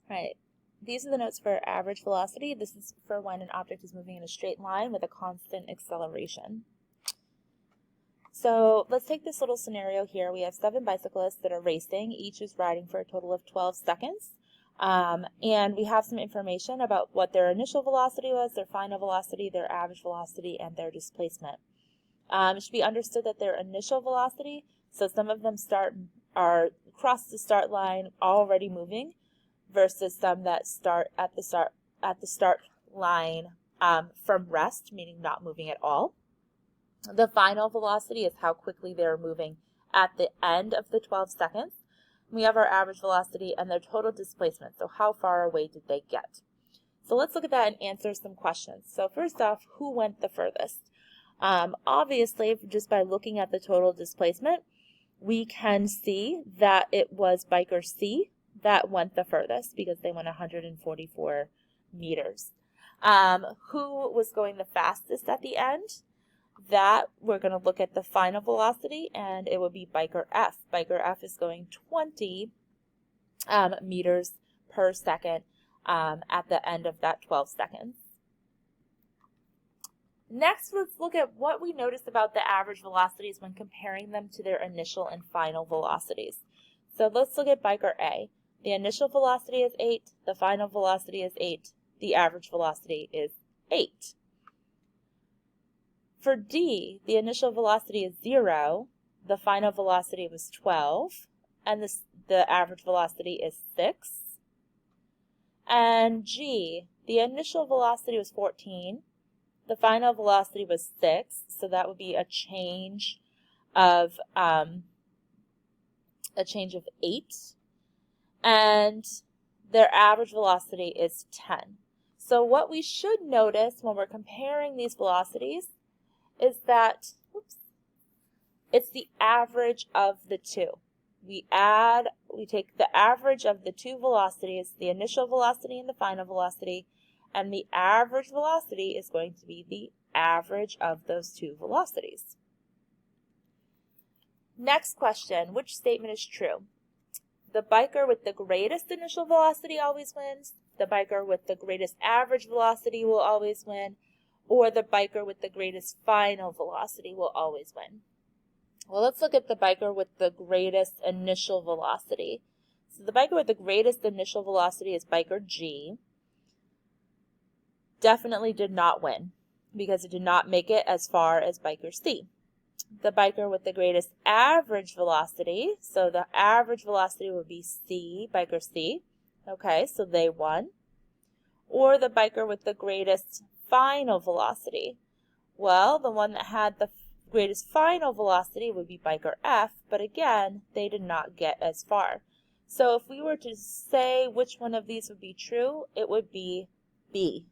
Right. These are the notes for average velocity. This is for when an object is moving in a straight line with a constant acceleration. So let's take this little scenario here. We have 7 bicyclists that are racing. Each is riding for a total of 12 seconds. And we have some information about what their initial velocity was, their final velocity, their average velocity, and their displacement. It should be understood that their initial velocity, so some of them are across the start line already moving, versus some that start at the start line from rest, meaning not moving at all. The final velocity is how quickly they're moving at the end of the 12 seconds. We have our average velocity and their total displacement, so how far away did they get? So let's look at that and answer some questions. So first off, who went the furthest? Obviously, just by looking at the total displacement, we can see that it was biker C that went the furthest because they went 144 meters. Who was going the fastest at the end? That we're going to look at the final velocity, and it would be biker F. Biker F is going 20 meters per second at the end of that 12 seconds. Next, let's look at what we noticed about the average velocities when comparing them to their initial and final velocities. So let's look at biker A. The initial velocity is 8, the final velocity is 8, the average velocity is 8. For D, the initial velocity is 0, the final velocity was 12, and the average velocity is 6. And G, the initial velocity was 14, the final velocity was 6, so that would be a change of 8. And their average velocity is 10. So what we should notice when we're comparing these velocities is that it's the average of the two. We take the average of the two velocities, the initial velocity and the final velocity, and the average velocity is going to be the average of those two velocities. Next question, which statement is true? The biker with the greatest initial velocity always wins, the biker with the greatest average velocity will always win, or the biker with the greatest final velocity will always win. Well, let's look at the biker with the greatest initial velocity. So the biker with the greatest initial velocity is biker G. Definitely did not win because it did not make it as far as biker C. The biker with the greatest average velocity, so the average velocity would be C, biker C. Okay, so they won. Or the biker with the greatest final velocity. Well, the one that had the greatest final velocity would be biker F, but again, they did not get as far. So if we were to say which one of these would be true, it would be B.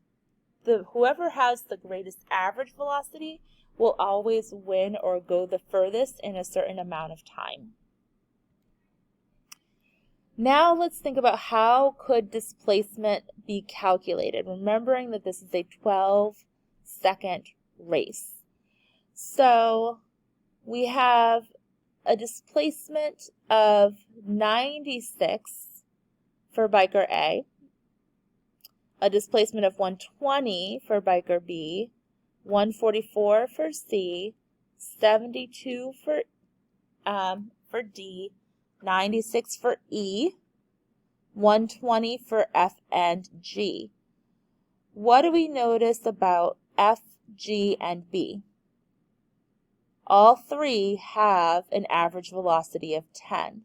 Whoever has the greatest average velocity will always win or go the furthest in a certain amount of time. Now let's think about how could displacement be calculated, remembering that this is a 12-second race. So we have a displacement of 96 for biker A, a displacement of 120 for biker B, 144 for C, 72 for D, 96 for E, 120 for F and G. What do we notice about F, G, and B? All three have an average velocity of 10.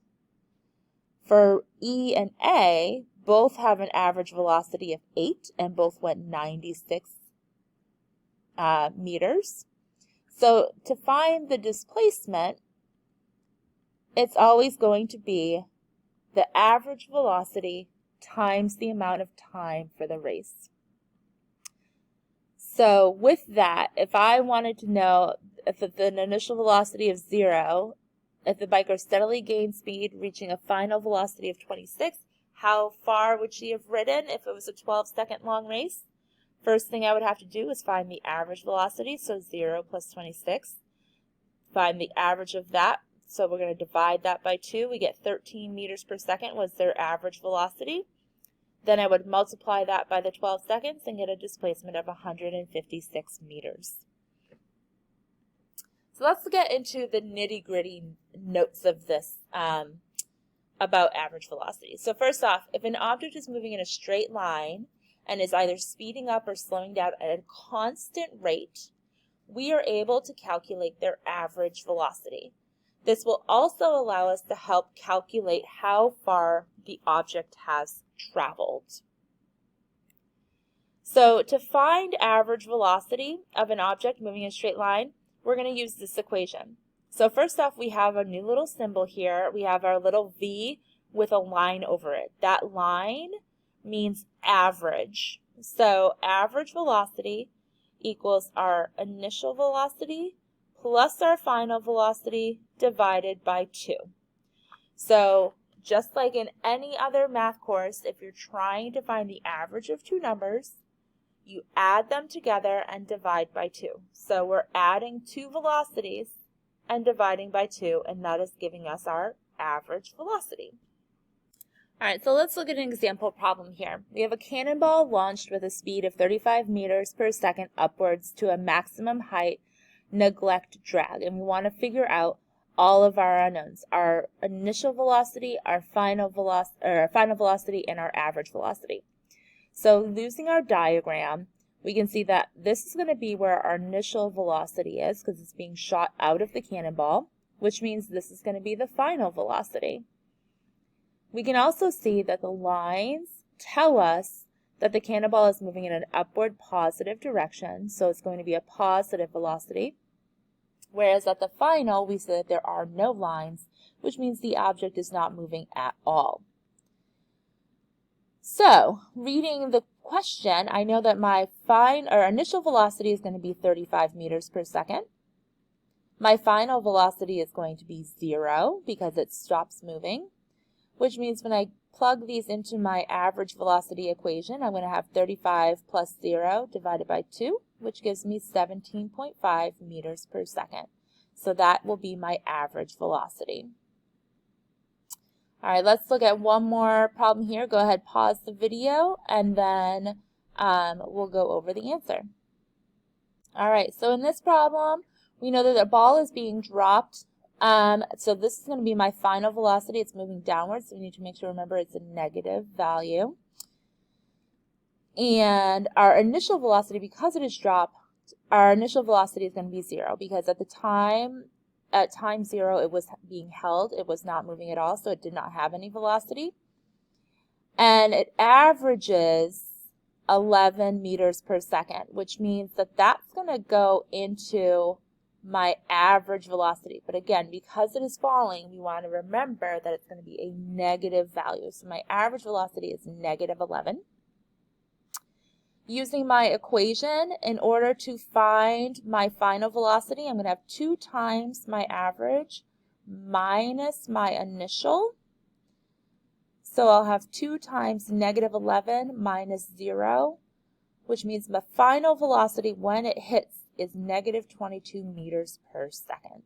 For E and A, both have an average velocity of 8 and both went 96 meters. So to find the displacement, it's always going to be the average velocity times the amount of time for the race. So with that, if I wanted to know if an initial velocity of 0, if the biker steadily gained speed, reaching a final velocity of 26, how far would she have ridden if it was a 12-second long race? First thing I would have to do is find the average velocity, so 0 plus 26. Find the average of that, so we're going to divide that by 2. We get 13 meters per second was their average velocity. then I would multiply that by the 12 seconds and get a displacement of 156 meters. So let's get into the nitty-gritty notes of this about average velocity. So first off, if an object is moving in a straight line and is either speeding up or slowing down at a constant rate, we are able to calculate their average velocity. This will also allow us to help calculate how far the object has traveled. So to find average velocity of an object moving in a straight line, we're going to use this equation. So first off, we have a new little symbol here. We have our little V with a line over it. That line means average. So average velocity equals our initial velocity plus our final velocity divided by 2. So just like in any other math course, if you're trying to find the average of two numbers, you add them together and divide by 2. So we're adding two velocities and dividing by 2, and that is giving us our average velocity. All right, so let's look at an example problem here. We have a cannonball launched with a speed of 35 meters per second upwards to a maximum height neglect drag, and we want to figure out all of our unknowns: our initial velocity, our final velocity, and our average velocity. So using our diagram, we can see that this is going to be where our initial velocity is because it's being shot out of the cannonball, which means this is going to be the final velocity. We can also see that the lines tell us that the cannonball is moving in an upward positive direction, so it's going to be a positive velocity. Whereas at the final, we see that there are no lines, which means the object is not moving at all. So, reading the question, I know that my initial velocity is going to be 35 meters per second. My final velocity is going to be 0 because it stops moving, which means when I plug these into my average velocity equation, I'm going to have 35 plus 0 divided by 2, which gives me 17.5 meters per second. So that will be my average velocity. All right, let's look at one more problem here. Go ahead, pause the video, and then we'll go over the answer. All right, so in this problem, we know that the ball is being dropped. So this is going to be my final velocity. It's moving downwards, so we need to make sure, remember, it's a negative value. And our initial velocity, because it is dropped, our initial velocity is going to be 0 because at time 0 it was being held. It was not moving at all, so it did not have any velocity. And it averages 11 meters per second, which means that that's going to go into my average velocity. But again, because it is falling, we want to remember that it's going to be a negative value. So my average velocity is negative 11. Using my equation, in order to find my final velocity, I'm going to have 2 times my average minus my initial. So I'll have 2 times negative 11 minus 0, which means my final velocity when it hits is negative 22 meters per second.